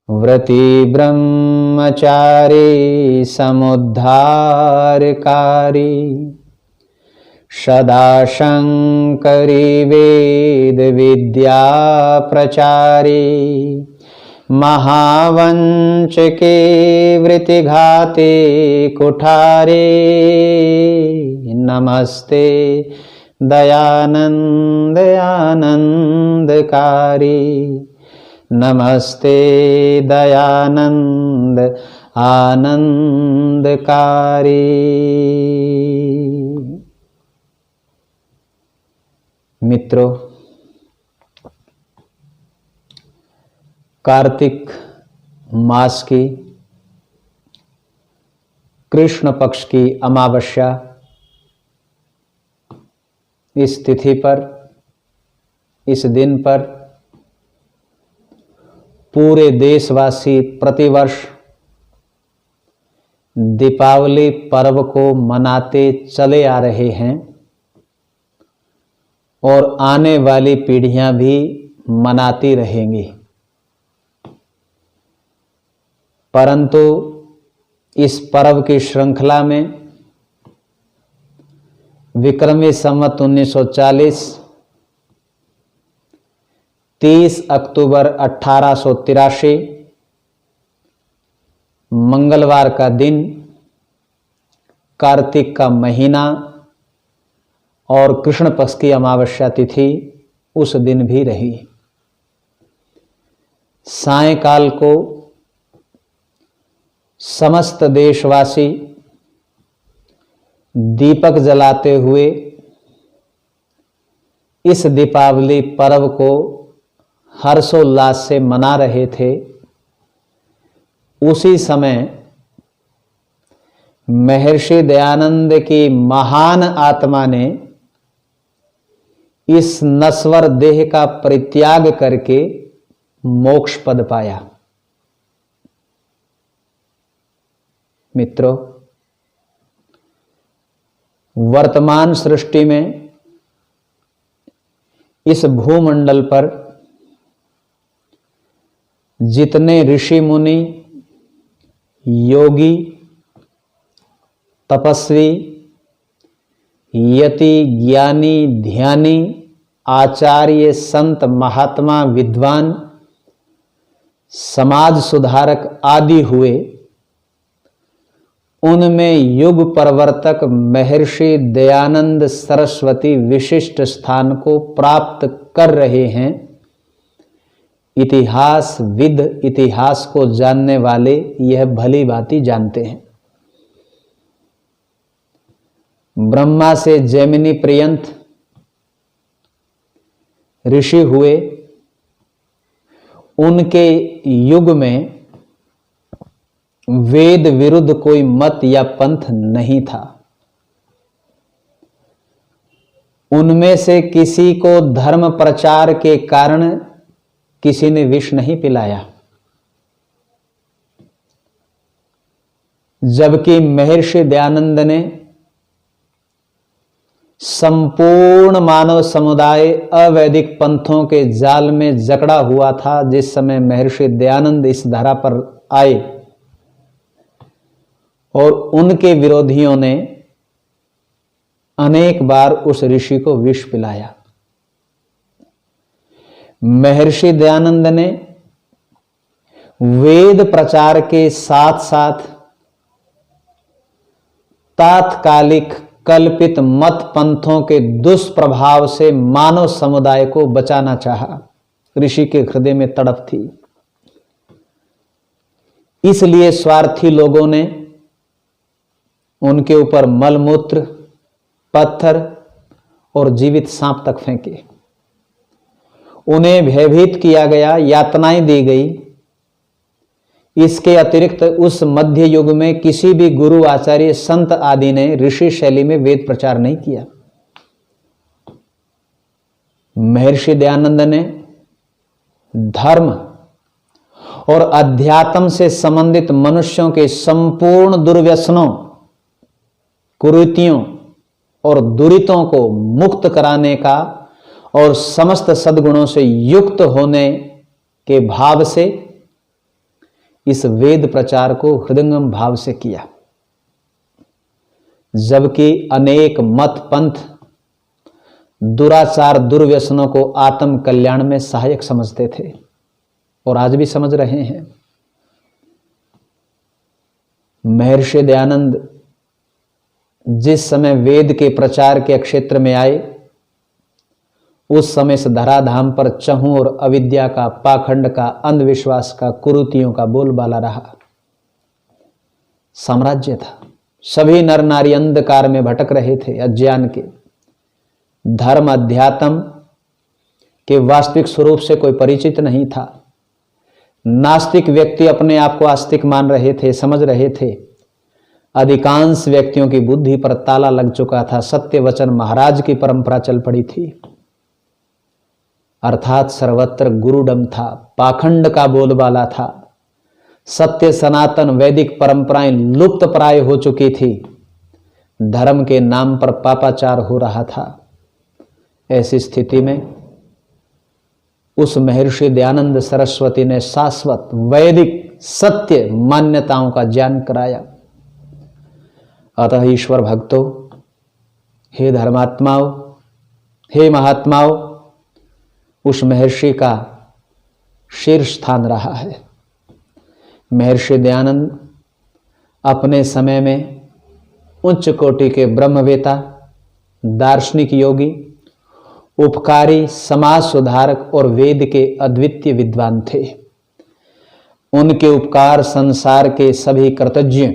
व्रती ब्रह्मचारी समुद्धारकारी सदा शंकरी वेद विद्या प्रचारी महावंचके वृत्तिघाते कुठारे नमस्ते दयानंद आनंदकारी नमस्ते दयानंद आनंदकारी। मित्रों, कार्तिक मास की कृष्ण पक्ष की अमावस्या इस तिथि पर, इस दिन पर पूरे देशवासी प्रतिवर्ष दीपावली पर्व को मनाते चले आ रहे हैं और आने वाली पीढ़ियां भी मनाती रहेंगी। परंतु इस पर्व की श्रृंखला में विक्रमी संवत 1940 30 अक्टूबर 1883 मंगलवार का दिन, कार्तिक का महीना और कृष्ण पक्ष की अमावस्या तिथि उस दिन भी रही। सायंकाल को समस्त देशवासी दीपक जलाते हुए इस दीपावली पर्व को हर्षोल्लास से मना रहे थे। उसी समय महर्षि दयानंद की महान आत्मा ने इस नश्वर देह का परित्याग करके मोक्ष पद पाया। मित्रों, वर्तमान सृष्टि में इस भूमंडल पर जितने ऋषि मुनि, योगी, तपस्वी, यति, ज्ञानी, ध्यानी, आचार्य, संत, महात्मा, विद्वान, समाज सुधारक आदि हुए, उनमें युग प्रवर्तक महर्षि दयानंद सरस्वती विशिष्ट स्थान को प्राप्त कर रहे हैं। इतिहासविद, इतिहास को जानने वाले यह भली भांति जानते हैं। ब्रह्मा से जैमिनी पर्यंत ऋषि हुए, उनके युग में वेद विरुद्ध कोई मत या पंथ नहीं था। उनमें से किसी को धर्म प्रचार के कारण किसी ने विष नहीं पिलाया, जबकि महर्षि दयानंद ने संपूर्ण मानव समुदाय अवैदिक पंथों के जाल में जकड़ा हुआ था। जिस समय महर्षि दयानंद इस धरा पर आए और उनके विरोधियों ने अनेक बार उस ऋषि को विष पिलाया। महर्षि दयानंद ने वेद प्रचार के साथ साथ तात्कालिक कल्पित मत पंथों के दुष्प्रभाव से मानव समुदाय को बचाना चाहा। ऋषि के हृदय में तड़प थी, इसलिए स्वार्थी लोगों ने उनके ऊपर मलमूत्र, पत्थर और जीवित सांप तक फेंके। उन्हें भयभीत किया गया, यातनाएं दी गई। इसके अतिरिक्त उस मध्य युग में किसी भी गुरु, आचार्य, संत आदि ने ऋषि शैली में वेद प्रचार नहीं किया। महर्षि दयानंद ने धर्म और अध्यात्म से संबंधित मनुष्यों के संपूर्ण दुर्व्यसनों, कुरीतियों और दुरितों को मुक्त कराने का और समस्त सद्गुणों से युक्त होने के भाव से इस वेद प्रचार को हृदयंगम भाव से किया, जबकि अनेक मत पंथ दुराचार दुर्व्यसनों को आत्म कल्याण में सहायक समझते थे और आज भी समझ रहे हैं। महर्षि दयानंद जिस समय वेद के प्रचार के क्षेत्र में आए, उस समय से धराधाम पर चहु और अविद्या का, पाखंड का, अंधविश्वास का, कुरीतियों का बोलबाला रहा। साम्राज्य था, सभी नर नारी अंधकार में भटक रहे थे, अज्ञान के। धर्म अध्यात्म के वास्तविक स्वरूप से कोई परिचित नहीं था। नास्तिक व्यक्ति अपने आप को आस्तिक मान रहे थे, समझ रहे थे। अधिकांश व्यक्तियों की बुद्धि पर ताला लग चुका था। सत्य वचन महाराज की परंपरा चल पड़ी थी, अर्थात सर्वत्र गुरुडम था, पाखंड का बोलबाला था। सत्य सनातन वैदिक परंपराएं लुप्त प्राय हो चुकी थी। धर्म के नाम पर पापाचार हो रहा था। ऐसी स्थिति में उस महर्षि दयानंद सरस्वती ने शाश्वत वैदिक सत्य मान्यताओं का ज्ञान कराया। अतः ईश्वर भक्तों, हे धर्मात्माओं, हे महात्माओं, उस महर्षि का शीर्ष स्थान रहा है। महर्षि दयानंद अपने समय में उच्च कोटि के ब्रह्मवेता, दार्शनिक योगी, उपकारी, समाज सुधारक और वेद के अद्वितीय विद्वान थे। उनके उपकार संसार के सभी कृतज्ञ,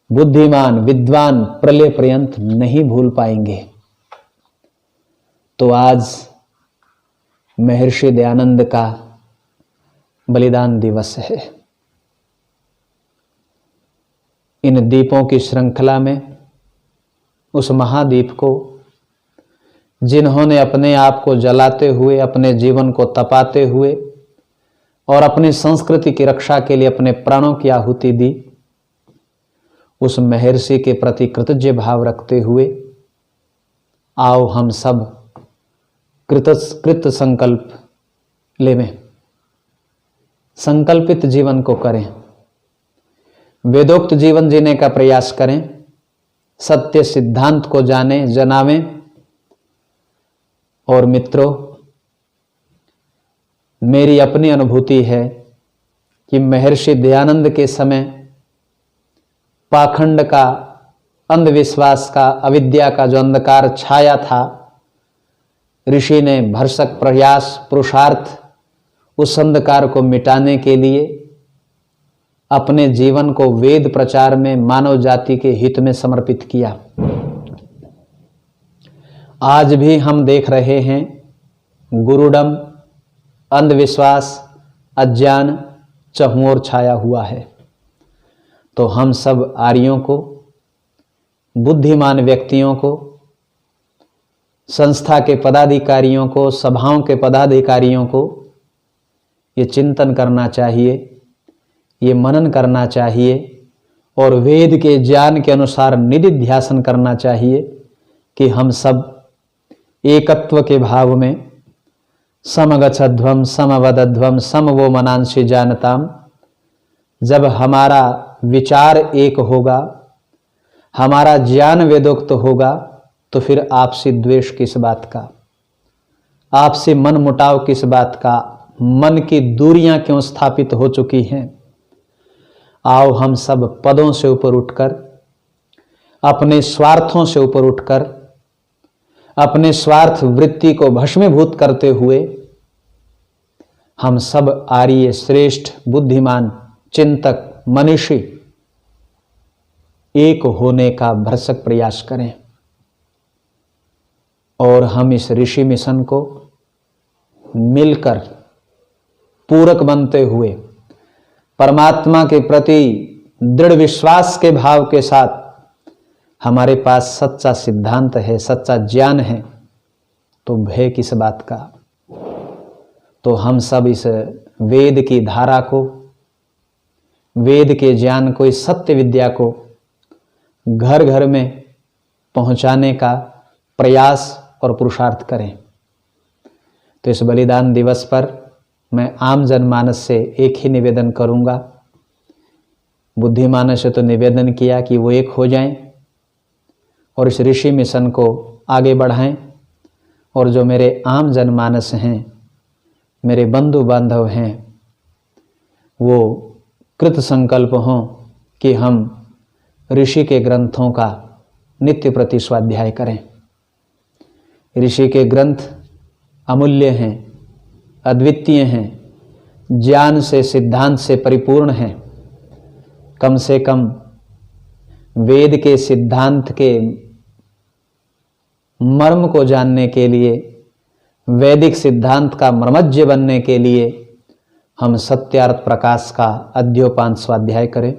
बुद्धिमान, विद्वान प्रलय पर्यंत नहीं भूल पाएंगे। तो आज महर्षि दयानंद का बलिदान दिवस है। इन दीपों की श्रृंखला में उस महादीप को, जिन्होंने अपने आप को जलाते हुए, अपने जीवन को तपाते हुए और अपनी संस्कृति की रक्षा के लिए अपने प्राणों की आहुति दी, उस महर्षि के प्रति कृतज्ञ भाव रखते हुए आओ हम सब कृत संकल्प लेवें, संकल्पित जीवन को करें, वेदोक्त जीवन जीने का प्रयास करें, सत्य सिद्धांत को जानें, जनावें। और मित्रों, मेरी अपनी अनुभूति है कि महर्षि दयानंद के समय पाखंड का, अंधविश्वास का, अविद्या का जो अंधकार छाया था, ऋषि ने भरसक प्रयास, पुरुषार्थ उस अंधकार को मिटाने के लिए अपने जीवन को वेद प्रचार में मानव जाति के हित में समर्पित किया। आज भी हम देख रहे हैं गुरुडम, अंधविश्वास, अज्ञान चहुं ओर छाया हुआ है। तो हम सब आर्यों को, बुद्धिमान व्यक्तियों को, संस्था के पदाधिकारियों को, सभाओं के पदाधिकारियों को ये चिंतन करना चाहिए, ये मनन करना चाहिए और वेद के ज्ञान के अनुसार निधिध्यासन करना चाहिए कि हम सब एकत्व के भाव में समगच्छध्वम समवदध्वम समवो मनांसि जानताम। जब हमारा विचार एक होगा, हमारा ज्ञान वेदोक्त होगा, तो फिर आपसी द्वेष किस बात का, आपसी मन मुटाव किस बात का, मन की दूरियां क्यों स्थापित हो चुकी हैं। आओ हम सब पदों से ऊपर उठकर, अपने स्वार्थों से ऊपर उठकर, अपने स्वार्थ वृत्ति को भस्मीभूत करते हुए हम सब आर्य श्रेष्ठ बुद्धिमान चिंतक मनीषी एक होने का भरसक प्रयास करें और हम इस ऋषि मिशन को मिलकर पूरक बनते हुए परमात्मा के प्रति दृढ़ विश्वास के भाव के साथ, हमारे पास सच्चा सिद्धांत है, सच्चा ज्ञान है, तो भय किस बात का। तो हम सब इस वेद की धारा को, वेद के ज्ञान को, इस सत्य विद्या को घर घर में पहुंचाने का प्रयास और पुरुषार्थ करें। तो इस बलिदान दिवस पर मैं आम जनमानस से एक ही निवेदन करूंगा। बुद्धिमानस से तो निवेदन किया कि वो एक हो जाएं और इस ऋषि मिशन को आगे बढ़ाएं, और जो मेरे आम जनमानस हैं, मेरे बंधु बांधव हैं, वो कृत संकल्प हों कि हम ऋषि के ग्रंथों का नित्य प्रति स्वाध्याय करें। ऋषि के ग्रंथ अमूल्य हैं, अद्वितीय हैं, ज्ञान से सिद्धांत से परिपूर्ण हैं। कम से कम वेद के सिद्धांत के मर्म को जानने के लिए, वैदिक सिद्धांत का मर्मज्ञ बनने के लिए हम सत्यार्थ प्रकाश का अद्योपांत स्वाध्याय करें।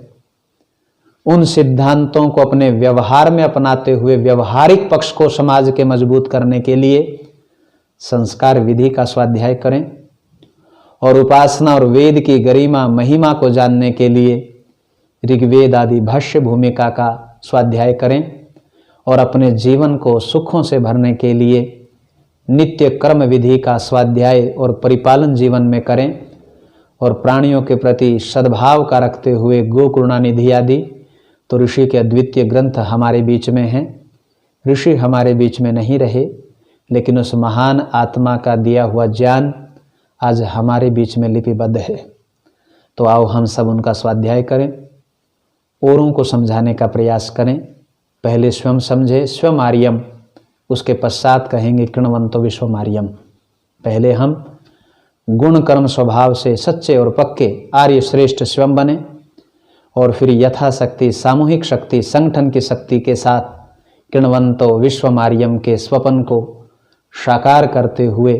उन सिद्धांतों को अपने व्यवहार में अपनाते हुए व्यवहारिक पक्ष को समाज के मजबूत करने के लिए संस्कार विधि का स्वाध्याय करें, और उपासना और वेद की गरिमा महिमा को जानने के लिए ऋग्वेद आदि भाष्य भूमिका का स्वाध्याय करें, और अपने जीवन को सुखों से भरने के लिए नित्य कर्म विधि का स्वाध्याय और परिपालन जीवन में करें, और प्राणियों के प्रति सद्भाव का रखते हुए गोकरुणा निधि आदि तो ऋषि के अद्वितीय ग्रंथ हमारे बीच में हैं। ऋषि हमारे बीच में नहीं रहे, लेकिन उस महान आत्मा का दिया हुआ ज्ञान आज हमारे बीच में लिपिबद्ध है। तो आओ हम सब उनका स्वाध्याय करें, औरों को समझाने का प्रयास करें। पहले स्वयं समझे, स्वयं आर्यम, उसके पश्चात कहेंगे कृणवंतो विश्वमार्यम। पहले हम गुण कर्म स्वभाव से सच्चे और पक्के आर्य श्रेष्ठ स्वयं बने, और फिर यथाशक्ति सामूहिक शक्ति संगठन की शक्ति के साथ कृणवंतो विश्वमार्यम के स्वप्न को साकार करते हुए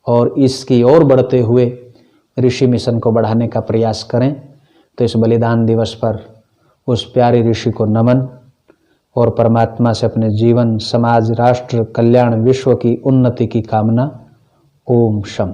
और इसकी ओर बढ़ते हुए ऋषि मिशन को बढ़ाने का प्रयास करें। तो इस बलिदान दिवस पर उस प्यारे ऋषि को नमन, और परमात्मा से अपने जीवन, समाज, राष्ट्र कल्याण, विश्व की उन्नति की कामना। ओम शम।